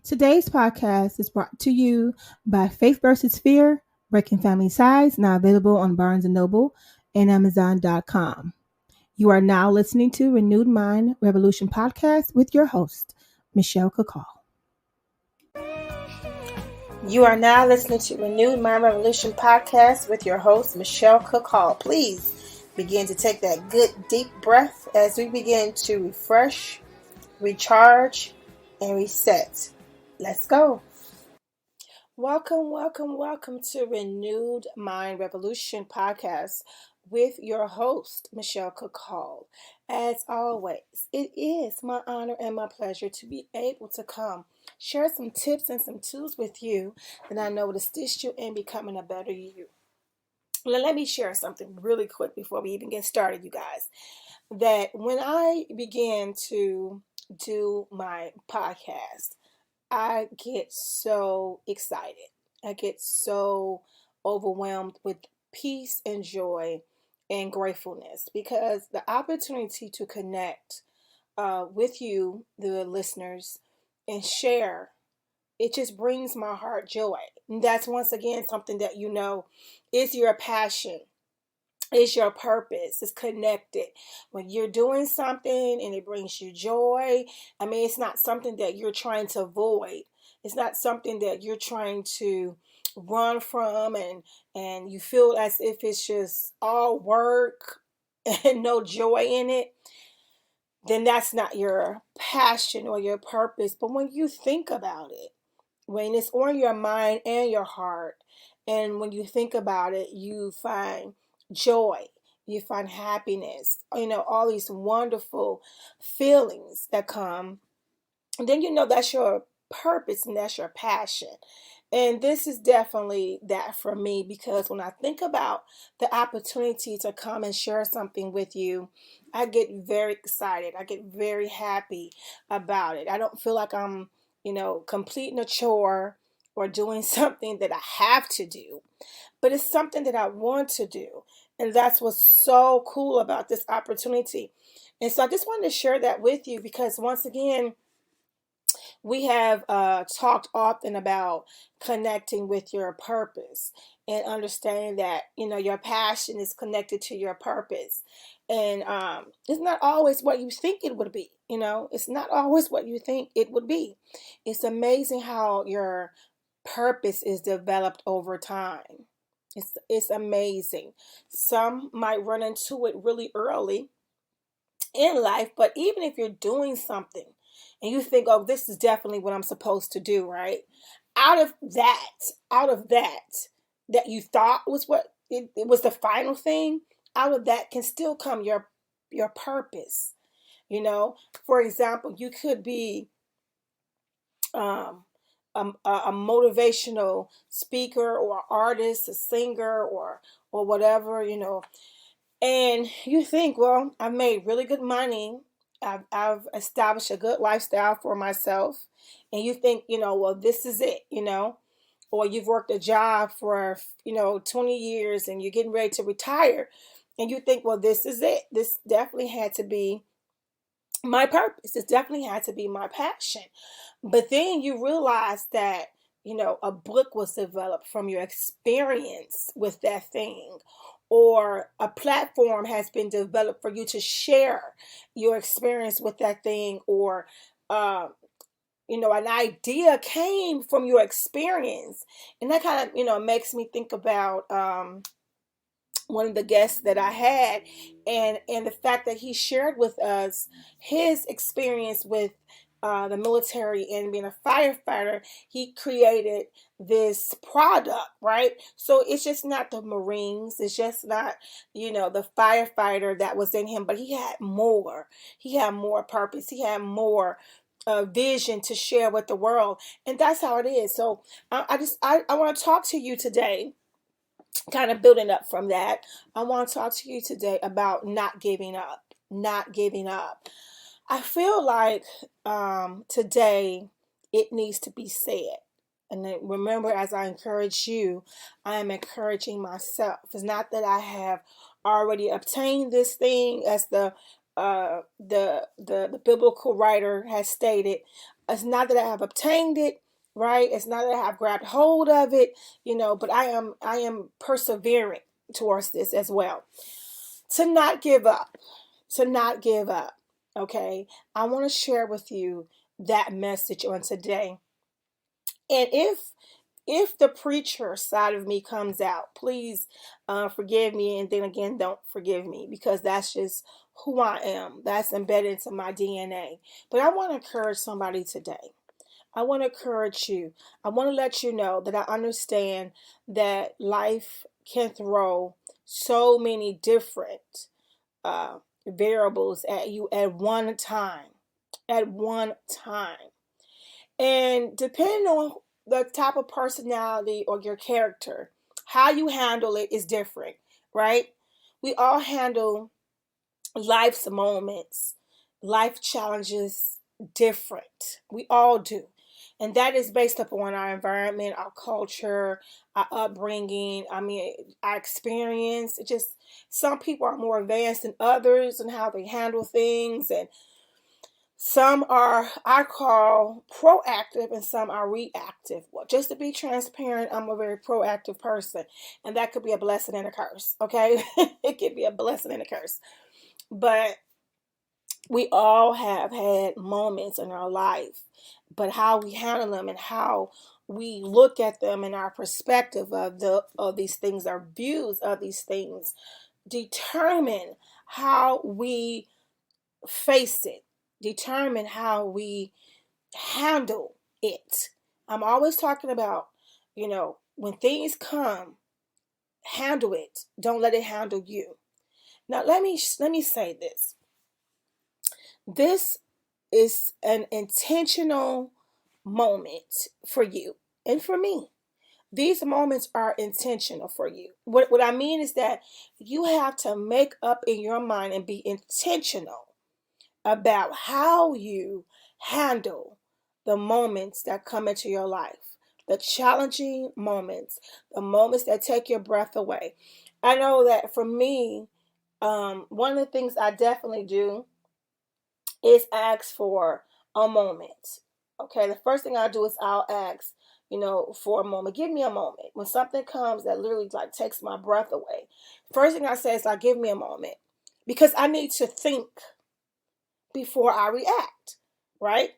Today's podcast is brought to you by Faith versus Fear, Breaking Family Ties, now available on Barnes& Noble and Amazon.com. You are now listening to Renewed Mind Revolution podcast with your host, Michelle Kakal. You are now listening to Renewed Mind Revolution podcast with your host, Michelle Kakal. Please begin to take that good deep breath as we begin to refresh, recharge, and reset. Let's go. Welcome to Renewed Mind Revolution podcast with your host, Michelle Kakal. As always, it is my honor and my pleasure to be able to come share some tips and some tools with you that I know will assist you in becoming a better you. Let me share something really quick before we even get started, you guys. That when I began to do my podcast, I get so excited. I get so overwhelmed with peace and joy and gratefulness because the opportunity to connect with you, the listeners, and share, it just brings my heart joy. And that's once again something that you know is your passion. Is your purpose. It's connected. When you're doing something and it brings you joy, I mean, it's not something that you're trying to avoid. It's not something that you're trying to run from and you feel as if it's just all work and no joy in it. Then that's not your passion or your purpose. But when you think about it, when it's on your mind and your heart, and when you think about it, you find joy, you find happiness, all these wonderful feelings that come, and then that's your purpose and that's your passion. And this is definitely that for me because when I think about the opportunity to come and share something with you, I get very excited. I get very happy about it. I don't feel like I'm, completing a chore or doing something that I have to do, but it's something that I want to do. And that's what's so cool about this opportunity. And so I just wanted to share that with you because once again, we have talked often about connecting with your purpose and understanding that your passion is connected to your purpose, and it's not always what you think it would be. It's not always what you think it would be. It's amazing how your purpose is developed over time. It's amazing. Some might run into it really early in life, but even if you're doing something and you think, oh, this is definitely what I'm supposed to do, right? Out of that you thought was what it was the final thing, out of that can still come your purpose. For example, you could be um, a motivational speaker or artist, a singer, or whatever, and you think, well, I've made really good money. I've established a good lifestyle for myself. And you think, well, this is it, or you've worked a job for, 20 years and you're getting ready to retire. And you think, well, this is it. This definitely had to be my purpose. This definitely had to be my passion. But then you realize that, a book was developed from your experience with that thing, or a platform has been developed for you to share your experience with that thing, or, an idea came from your experience. And that kind of, makes me think about, one of the guests that I had, and the fact that he shared with us his experience with the military and being a firefighter. He created this product, right? So it's just not the Marines, it's just not, the firefighter that was in him, but he had more. He had more purpose. He had more vision to share with the world, and that's how it is. So I want to talk to you today, kind of building up from that. I want to talk to you today about not giving up. Not giving up. I feel like today it needs to be said. And then remember, as I encourage you, I am encouraging myself. It's not that I have already obtained this thing, as the biblical writer has stated. It's not that I have obtained it, right? It's not that I have grabbed hold of it, but I am persevering towards this as well. To not give up, to not give up. Okay. I want to share with you that message on today. And if the preacher side of me comes out, please forgive me, and then again, don't forgive me, because that's just who I am. That's embedded into my DNA. But I want to encourage somebody today. I want to encourage you. I want to let you know that I understand that life can throw so many different variables at you at one time. At one time. And depending on the type of personality or your character, how you handle it is different, right? We all handle life's moments, life challenges different. We all do. And that is based upon our environment, our culture, our upbringing, our experience. It just, some people are more advanced than others in how they handle things, and some are, I call, proactive, and some are reactive. Well, just to be transparent, I'm a very proactive person, and that could be a blessing and a curse, okay? It could be a blessing and a curse. But we all have had moments in our life, but how we handle them and how we look at them and our perspective of these things, our views of these things, determine how we face it, determine how we handle it. I'm always talking about, when things come, handle it. Don't let it handle you. Now let me say this. This is an intentional moment for you and for me. These moments are intentional for you. What I mean is that you have to make up in your mind and be intentional about how you handle the moments that come into your life, the challenging moments, the moments that take your breath away. I know that for me, one of the things I definitely do is ask for a moment. Okay, the first thing I do is I'll ask, for a moment. Give me a moment. When something comes that literally like takes my breath away, first thing I say is like, give me a moment, because I need to think before I react, right?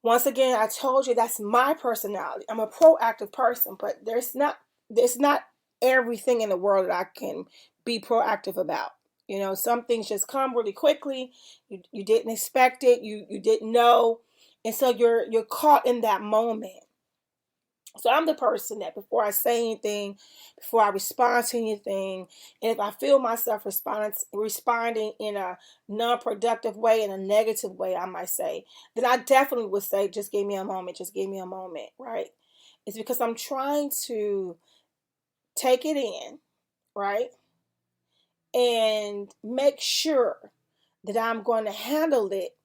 Once again, I told you that's my personality. I'm a proactive person, but there's not everything in the world that I can be proactive about. Some things just come really quickly. You didn't expect it. You didn't know, and so you're caught in that moment. So I'm the person that before I say anything, before I respond to anything, and if I feel myself responding in a non-productive way, in a negative way, I might say, then I definitely would say, just give me a moment, just give me a moment, right? It's because I'm trying to take it in, right? And make sure that I'm going to handle it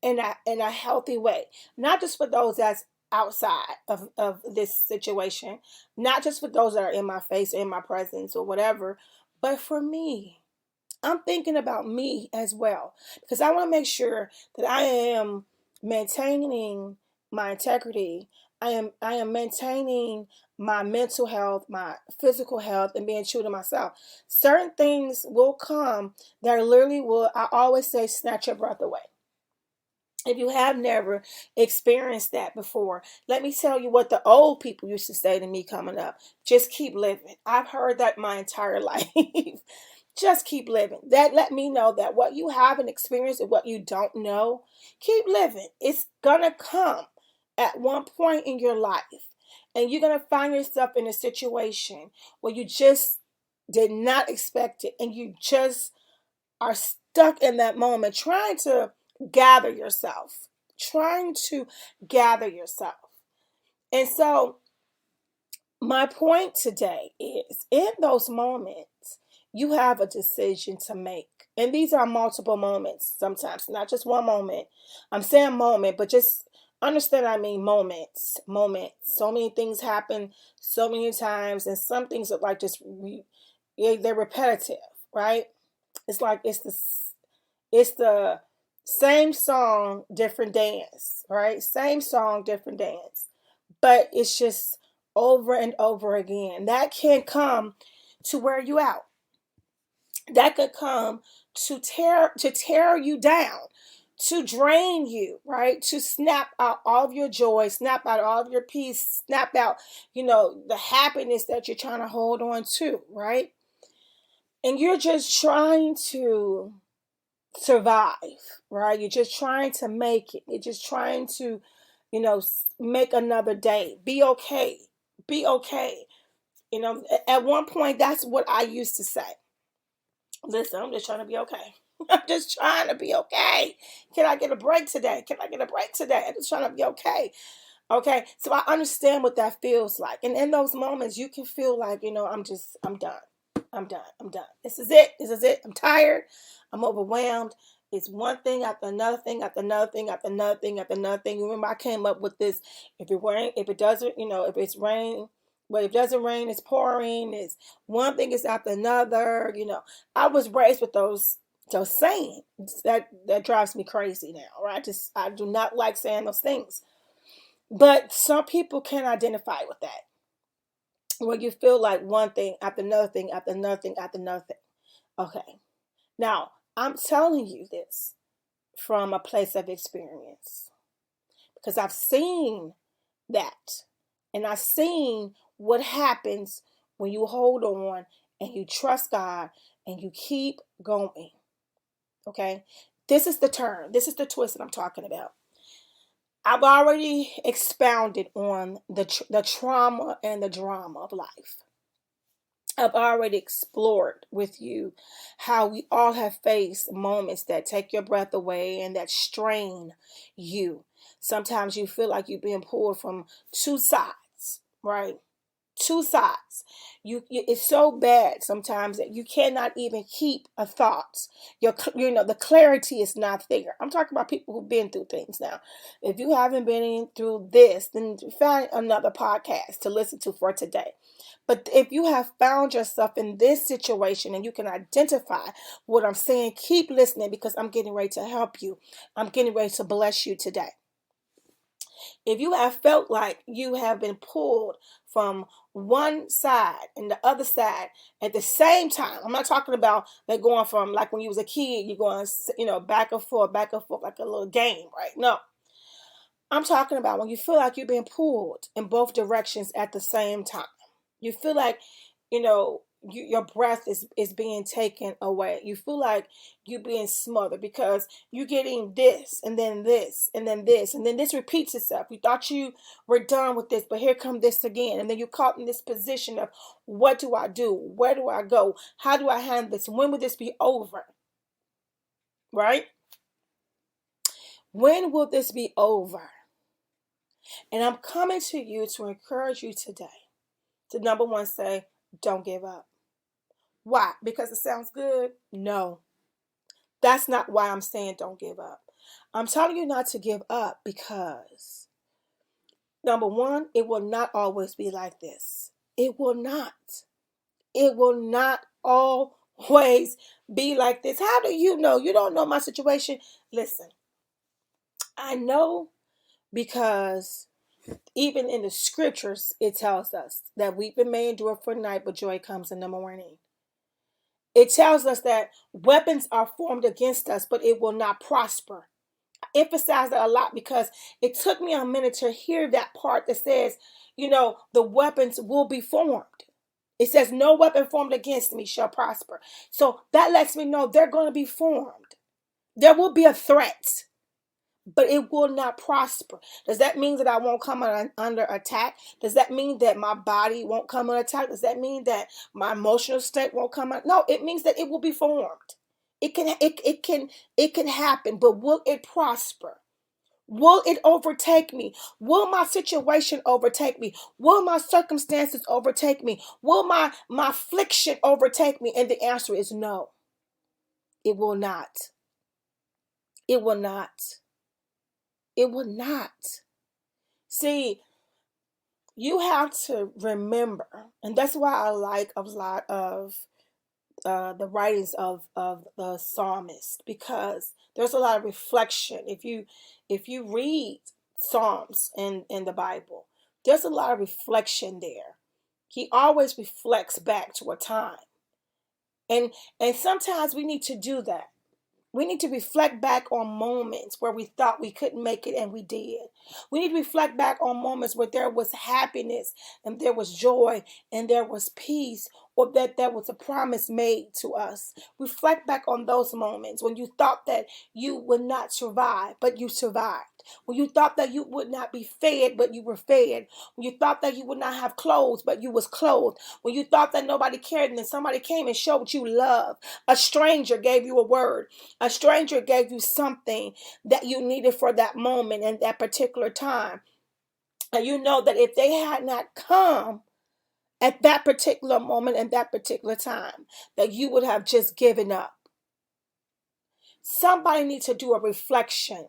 in a healthy way. Not just for those that's outside of this situation, not just for those that are in my face, in my presence, or whatever, but for me. I'm thinking about me as well, because I want to make sure that I am maintaining my integrity. I am maintaining my mental health, my physical health, and being true to myself. Certain things will come that literally will, I always say, snatch your breath away. If you have never experienced that before, let me tell you what the old people used to say to me coming up. Just keep living. I've heard that my entire life. Just keep living. That let me know that what you haven't experienced and what you don't know, keep living. It's gonna come at one point in your life. And you're gonna find yourself in a situation where you just did not expect it, and you just are stuck in that moment trying to gather yourself. Trying to gather yourself. And so my point today is, in those moments, you have a decision to make. And these are multiple moments sometimes, not just one moment. I'm saying moment, but just understand I mean moments. Moments. So many things happen so many times, and some things are like they're repetitive, right? It's like it's the Same song, different dance, right? Same song, different dance. But it's just over and over again. That can come to wear you out. That could come to tear you down, to drain you, right? To snap out all of your joy, snap out all of your peace, snap out, the happiness that you're trying to hold on to, right? And you're just trying to survive, right? You're just trying to make it. You're just trying to, make another day. Be okay. Be okay. At one point, that's what I used to say. Listen, I'm just trying to be okay. I'm just trying to be okay. Can I get a break today? Can I get a break today? I'm just trying to be okay. Okay. So I understand what that feels like. And in those moments, you can feel like, I'm done. I'm done. I'm done. This is it. This is it. I'm tired. I'm overwhelmed. It's one thing after another thing after another thing after another thing after another thing. You remember I came up with this. If it doesn't, if it's rain, but if it doesn't rain, it's pouring. It's one thing is after another. I was raised with those sayings. That drives me crazy now, right? I do not like saying those things. But some people can identify with that. Where you feel like one thing after another thing after another thing after another thing. Okay. Now, I'm telling you this from a place of experience because I've seen that. And I've seen what happens when you hold on and you trust God and you keep going. Okay? This is the turn. This is the twist that I'm talking about. I've already expounded on the trauma and the drama of life. I've already explored with you how we all have faced moments that take your breath away and that strain you. Sometimes you feel like you're being pulled from two sides, right? Two sides. It's so bad sometimes that you cannot even keep a thought. The clarity is not there. I'm talking about people who've been through things now. If you haven't been through this, then find another podcast to listen to for today. But if you have found yourself in this situation and you can identify what I'm saying, keep listening because I'm getting ready to help you. I'm getting ready to bless you today. If you have felt like you have been pulled from one side and the other side at the same time, I'm not talking about like going from like when you was a kid, you're going, back and forth, like a little game, right? No. I'm talking about when you feel like you're being pulled in both directions at the same time. You feel like, your breath is being taken away. You feel like you're being smothered because you're getting this and then this and then this and then this repeats itself. You thought you were done with this, but here come this again. And then you're caught in this position of what do I do? Where do I go? How do I handle this? When will this be over? Right? When will this be over? And I'm coming to you to encourage you today to number one, say, don't give up. Why? Because it sounds good? No. That's not why I'm saying don't give up. I'm telling you not to give up because, number one, it will not always be like this. It will not. It will not always be like this. How do you know? You don't know my situation. Listen, I know because even in the scriptures, it tells us that weeping may endure for night, but joy comes in the morning. It tells us that weapons are formed against us, but it will not prosper. I emphasize that a lot because it took me a minute to hear that part that says, the weapons will be formed. It says, no weapon formed against me shall prosper. So that lets me know they're going to be formed. There will be a threat, but it will not prosper. Does that mean that I won't come under attack? Does that mean that my body won't come under attack? Does that mean that my emotional state won't come under? No, it means that it will be formed. It can happen, but will it prosper? Will it overtake me? Will my situation overtake me? Will my circumstances overtake me? Will my affliction overtake me? And the answer is no. It will not. It will not. It will not. See, you have to remember, and that's why I like a lot of the writings of the psalmist, because there's a lot of reflection. If you read Psalms in the Bible, there's a lot of reflection there. He always reflects back to a time. And and sometimes we need to do that. We need to reflect back on moments where we thought we couldn't make it and we did. We need to reflect back on moments where there was happiness and there was joy and there was peace, or that there was a promise made to us. Reflect back on those moments when you thought that you would not survive, but you survived. When you thought that you would not be fed, but you were fed. When you thought that you would not have clothes, but you was clothed. When you thought that nobody cared, and then somebody came and showed you love. A stranger gave you a word. A stranger gave you something that you needed for that moment and that particular time. And you know that if they had not come at that particular moment and that particular time, that you would have just given up. Somebody needs to do a reflection,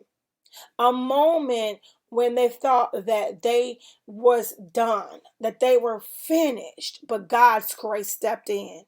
a moment when they thought that they was done, that they were finished, but God's grace stepped in.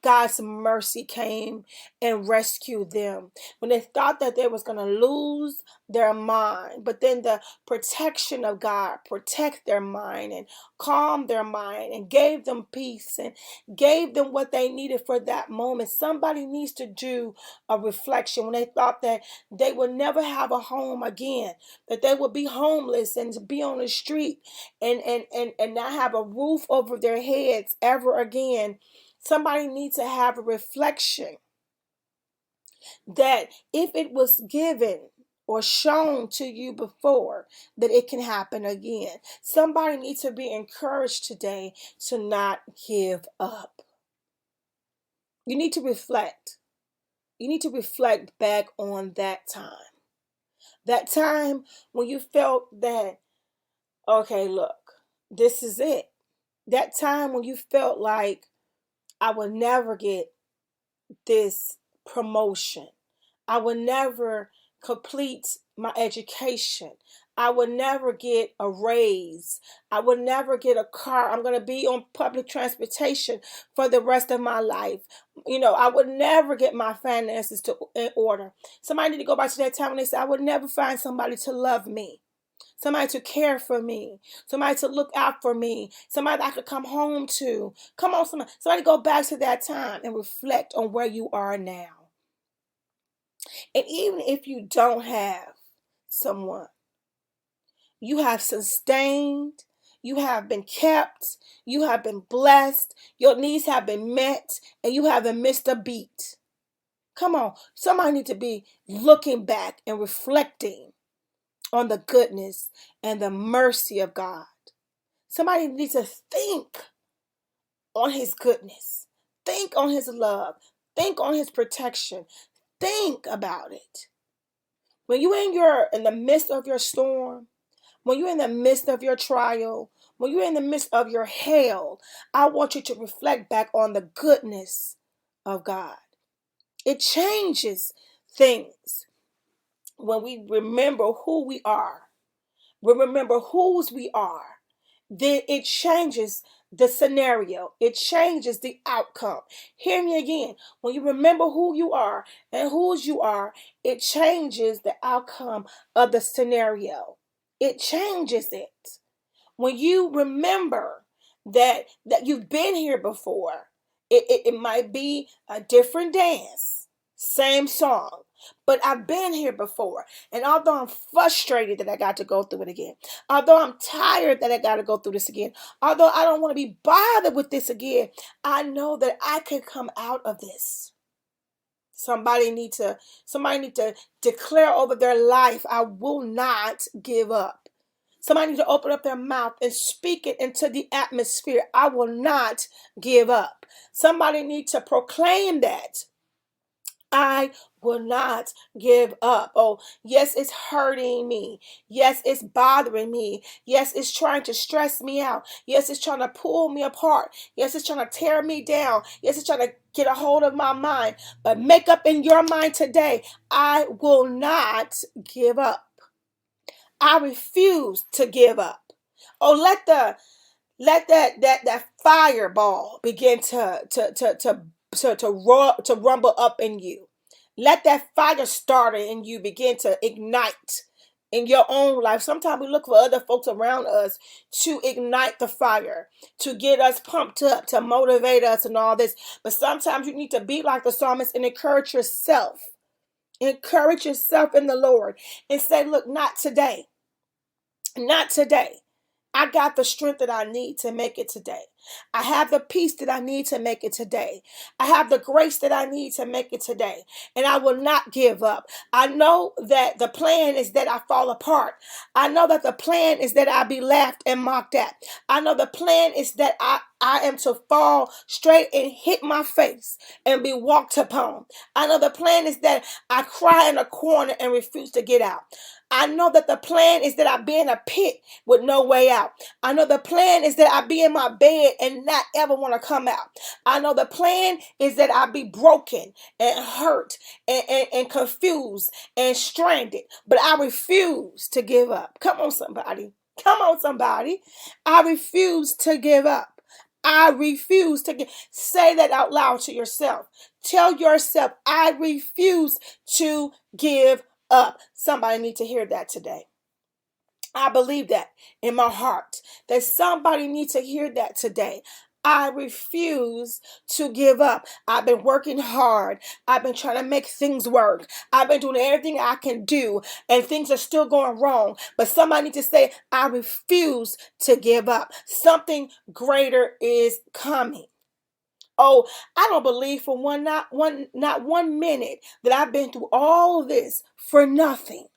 God's mercy came and rescued them when they thought that they was going to lose their mind. But then the protection of God protect their mind and calm their mind and gave them peace and gave them what they needed for that moment. Somebody needs to do a reflection when they thought that they would never have a home again, that they would be homeless and be on the street and not have a roof over their heads ever again. Somebody needs to have a reflection that if it was given or shown to you before, that it can happen again. Somebody needs to be encouraged today to not give up. You need to reflect. You need to reflect back on that time. That time when you felt that, okay, look, this is it. That time when you felt like, I will never get this promotion. I will never complete my education. I will never get a raise. I will never get a car. I'm going to be on public transportation for the rest of my life. I would never get my finances in order. Somebody need to go back to that time when they said, I would never find somebody to love me. Somebody to care for me, somebody to look out for me, somebody that I could come home to. Come on, somebody go back to that time and reflect on where you are now. And even if you don't have someone, you have sustained, you have been kept, you have been blessed, your needs have been met, and you haven't missed a beat. Come on, somebody need to be looking back and reflecting on the goodness and the mercy of God. Somebody needs to think on his goodness. Think on his love. Think on his protection. Think about it. When you're in the midst of your storm, when you're in the midst of your trial, when you're in the midst of your hell, I want you to reflect back on the goodness of God. It changes things when we remember who we are. We remember whose we are, then it changes the scenario. It changes the outcome. Hear me again. When you remember who you are and whose you are, it changes the outcome of the scenario. It changes it. When you remember that you've been here before, it might be a different dance, same song, but I've been here before. And although I'm frustrated that I got to go through it again, although I'm tired that I got to go through this again, although I don't want to be bothered with this again, I know that I can come out of this. Somebody need to declare over their life, I will not give up. Somebody need to open up their mouth and speak it into the atmosphere. I will not give up. Somebody need to proclaim that. I will not give up. Oh, yes, it's hurting me. Yes, it's bothering me. Yes, it's trying to stress me out. Yes, it's trying to pull me apart. Yes, it's trying to tear me down. Yes, it's trying to get a hold of my mind. But make up in your mind today, I will not give up. I refuse to give up. Oh, let that fireball begin to to rumble up in you. Let that fire starter in you begin to ignite in your own life. Sometimes we look for other folks around us to ignite the fire, to get us pumped up, to motivate us and all this. But sometimes you need to be like the psalmist and encourage yourself. Encourage yourself in the Lord and say, look, not today. Not today. I got the strength that I need to make it today. I have the peace that I need to make it today. I have the grace that I need to make it today. And I will not give up. I know that the plan is that I fall apart. I know that the plan is that I be laughed and mocked at. I know the plan is that I am to fall straight and hit my face and be walked upon. I know the plan is that I cry in a corner and refuse to get out. I know that the plan is that I be in a pit with no way out. I know the plan is that I be in my bed and not ever want to come out. I know the plan is that I be broken and hurt and confused and stranded. But I refuse to give up. Come on, somebody. Come on, somebody. I refuse to give up. I refuse to say that out loud to yourself. Tell yourself, I refuse to give up. Somebody need to hear that today. I believe that in my heart, that somebody needs to hear that today. I refuse to give up. I've been working hard. I've been trying to make things work. I've been doing everything I can do, and things are still going wrong. But somebody needs to say, I refuse to give up. Something greater is coming. Oh, I don't believe for not one minute that I've been through all of this for nothing.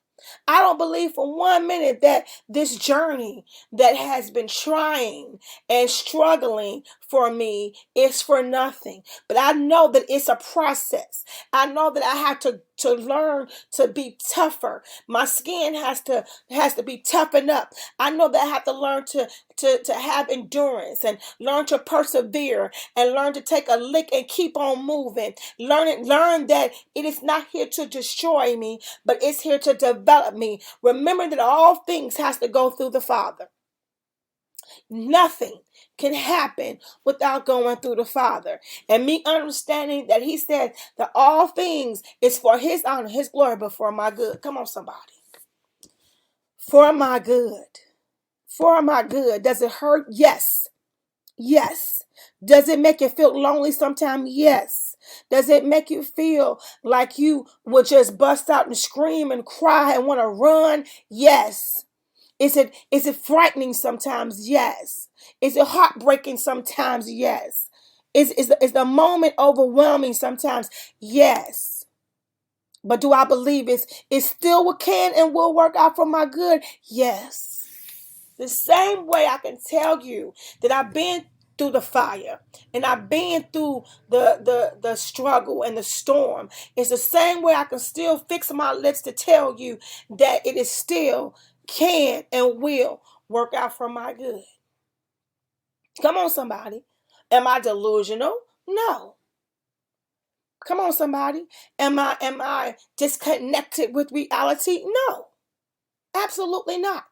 I don't believe for 1 minute that this journey that has been trying and struggling for me is for nothing. But I know that it's a process. I know that I have to learn to be tougher. My skin has to be toughened up. I know that I have to learn to have endurance and learn to persevere and learn to take a lick and keep on moving. Learn that it is not here to destroy me, but it's here to develop me. Remember that all things has to go through the Father. Nothing can happen without going through the Father. And me understanding that he said that all things is for his honor, his glory, but for my good. Come on, somebody. For my good. For my good. Does it hurt? Yes. Yes. Does it make you feel lonely sometimes? Yes. Does it make you feel like you would just bust out and scream and cry and want to run? Yes. Is it frightening sometimes? Yes. Is it heartbreaking sometimes? Yes. Is the moment overwhelming sometimes? Yes. But do I believe it still can and will work out for my good? Yes. The same way I can tell you that I've been through the fire and I've been through the struggle and the storm. It's the same way I can still fix my lips to tell you that it is still can and will work out for my good. Come on, somebody. Am I delusional? No. Come on, somebody. Am I disconnected with reality? No. Absolutely not.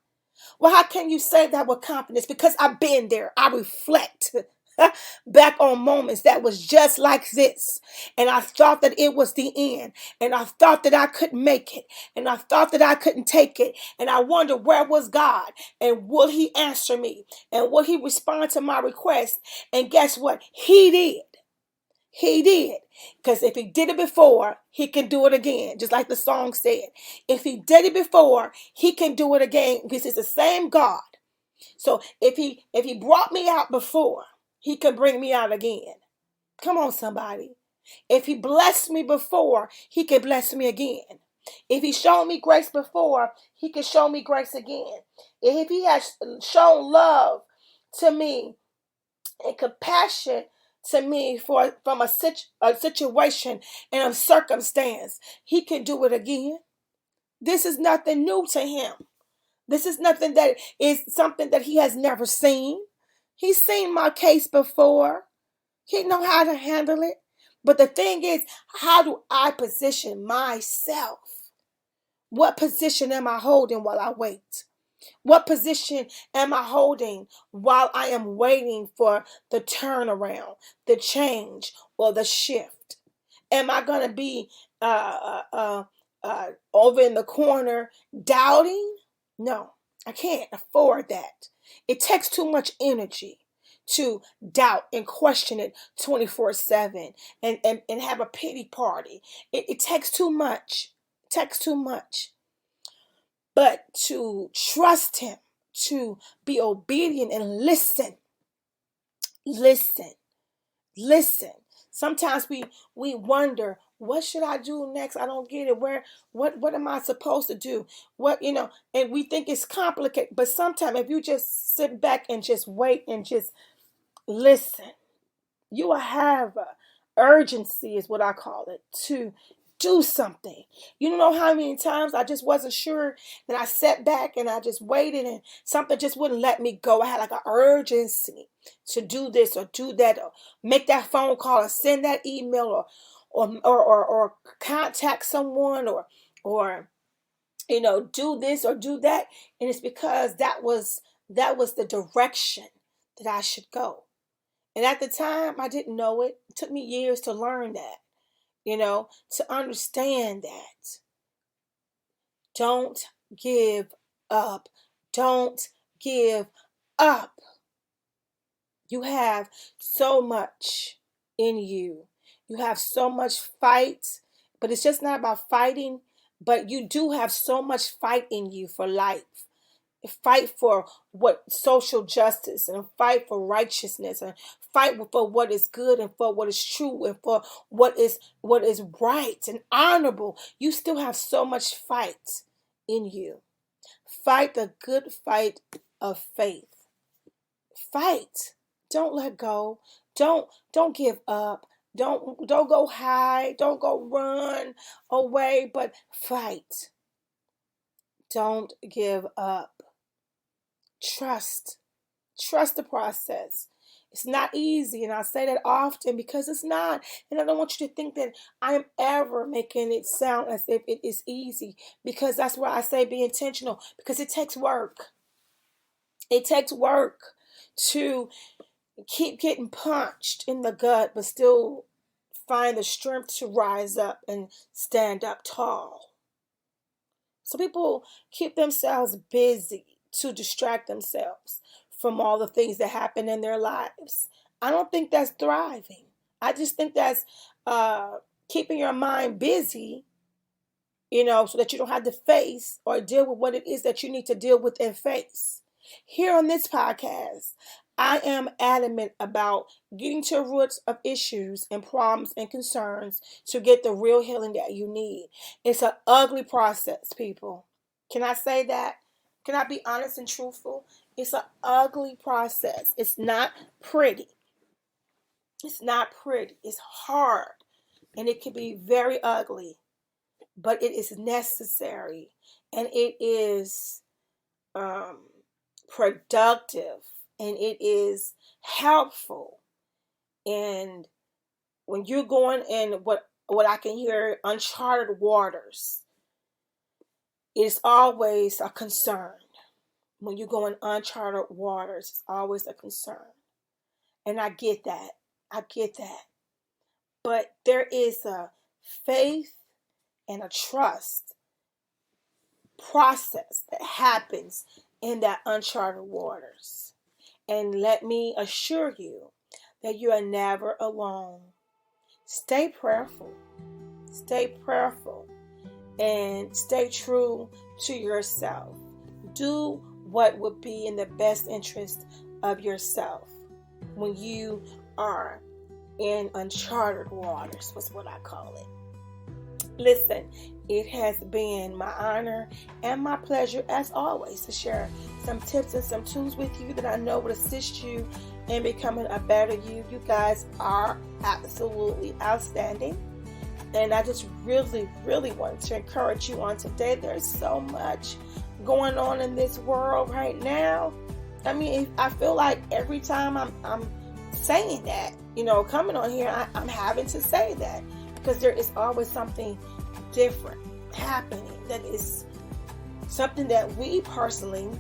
Well, how can you say that with confidence? Because I've been there. I reflect back on moments that was just like this. And I thought that it was the end. And I thought that I couldn't make it. And I thought that I couldn't take it. And I wondered, where was God? And will he answer me? And will he respond to my request? And guess what? He did. He did. Because if he did it before, he can do it again. Just like the song said. If he did it before, he can do it again. Because it's the same God. So if he brought me out before, he can bring me out again. Come on, somebody. If he blessed me before, he can bless me again. If he showed me grace before, he can show me grace again. If he has shown love to me and compassion to me from a situation and a circumstance, he can do it again. This is nothing new to him. This is nothing that is something that he has never seen. He's seen my case before. He know how to handle it. But the thing is, how do I position myself? What position am I holding while I wait? What position am I holding while I am waiting for the turnaround, the change, or the shift? Am I going to be over in the corner doubting? No, I can't afford that. It takes too much energy to doubt and question it 24/7 and have a pity party. It takes too much. It takes too much. But to trust him, to be obedient and listen, listen. Sometimes we wonder, what should I do next? I don't get it. What am I supposed to do? And we think it's complicated. But sometimes if you just sit back and just wait and just listen, you will have a urgency, is what I call it, to do something. You don't know how many times I just wasn't sure, that I sat back and I just waited and something just wouldn't let me go. I had like an urgency to do this or do that, or make that phone call or send that email, or contact someone, or do this or do that. And it's because that was the direction that I should go. And at the time, I didn't know it. It took me years to learn that, to understand that. Don't give up. Don't give up. You have so much in you. You have so much fight, but it's just not about fighting, but you do have so much fight in you for life. Fight for what social justice, and fight for righteousness, and fight for what is good, and for what is true, and for what is right and honorable. You still have so much fight in you. Fight the good fight of faith. Fight. Don't let go. Don't give up. Don't go hide. Don't go run away, but fight. Don't give up. Trust the process. It's not easy, and I say that often because it's not. And I don't want you to think that I'm ever making it sound as if it is easy, because that's why I say be intentional, because it takes work. It takes work to keep getting punched in the gut, but still find the strength to rise up and stand up tall. So people keep themselves busy to distract themselves from all the things that happen in their lives. I don't think that's thriving. I just think that's keeping your mind busy, so that you don't have to face or deal with what it is that you need to deal with and face. Here on this podcast, I am adamant about getting to the roots of issues and problems and concerns to get the real healing that you need. It's an ugly process, people. Can I say that? Can I be honest and truthful? It's an ugly process. It's not pretty. It's not pretty. It's hard. And it can be very ugly. But it is necessary. And it is productive. And it is helpful. And when you're going in what I can hear, uncharted waters, it's always a concern. When you go in uncharted waters, it's always a concern. And I get that. But there is a faith and a trust process that happens in that uncharted waters. And let me assure you that you are never alone. Stay prayerful. And stay true to yourself. Do what would be in the best interest of yourself when you are in uncharted waters, was what I call it. Listen, it has been my honor and my pleasure, as always, to share some tips and some tools with you that I know would assist you in becoming a better you. You guys are absolutely outstanding. And I just really, really want to encourage you on today. There's so much going on in this world right now. I mean, I feel like every time I'm saying that, coming on here, I'm having to say that, because there is always something different happening that is something that we personally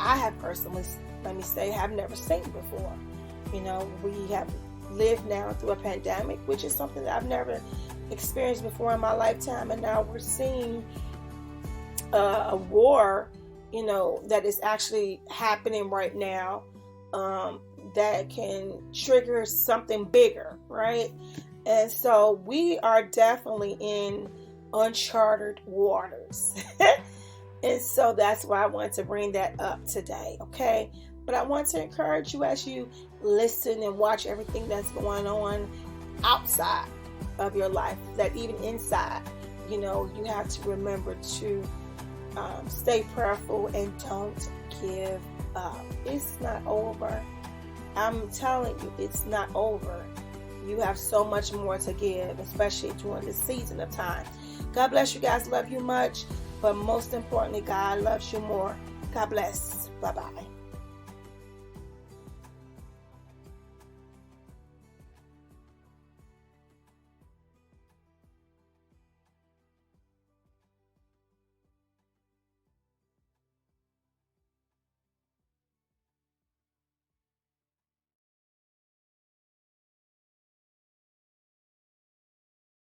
I have personally, let me say, have never seen before. You know, we have lived now through a pandemic, which is something that I've never experienced before in my lifetime, and now we're seeing a war, you know, that is actually happening right now, that can trigger something bigger, right? And so we are definitely in uncharted waters. And so that's why I want to bring that up today, okay? But I want to encourage you as you listen and watch everything that's going on outside of your life, that even inside, you know, you have to remember to stay prayerful and don't give up. It's not over. I'm telling you, it's not over. You have so much more to give, especially during this season of time. God bless you guys. Love you much. But most importantly, God loves you more. God bless. Bye-bye.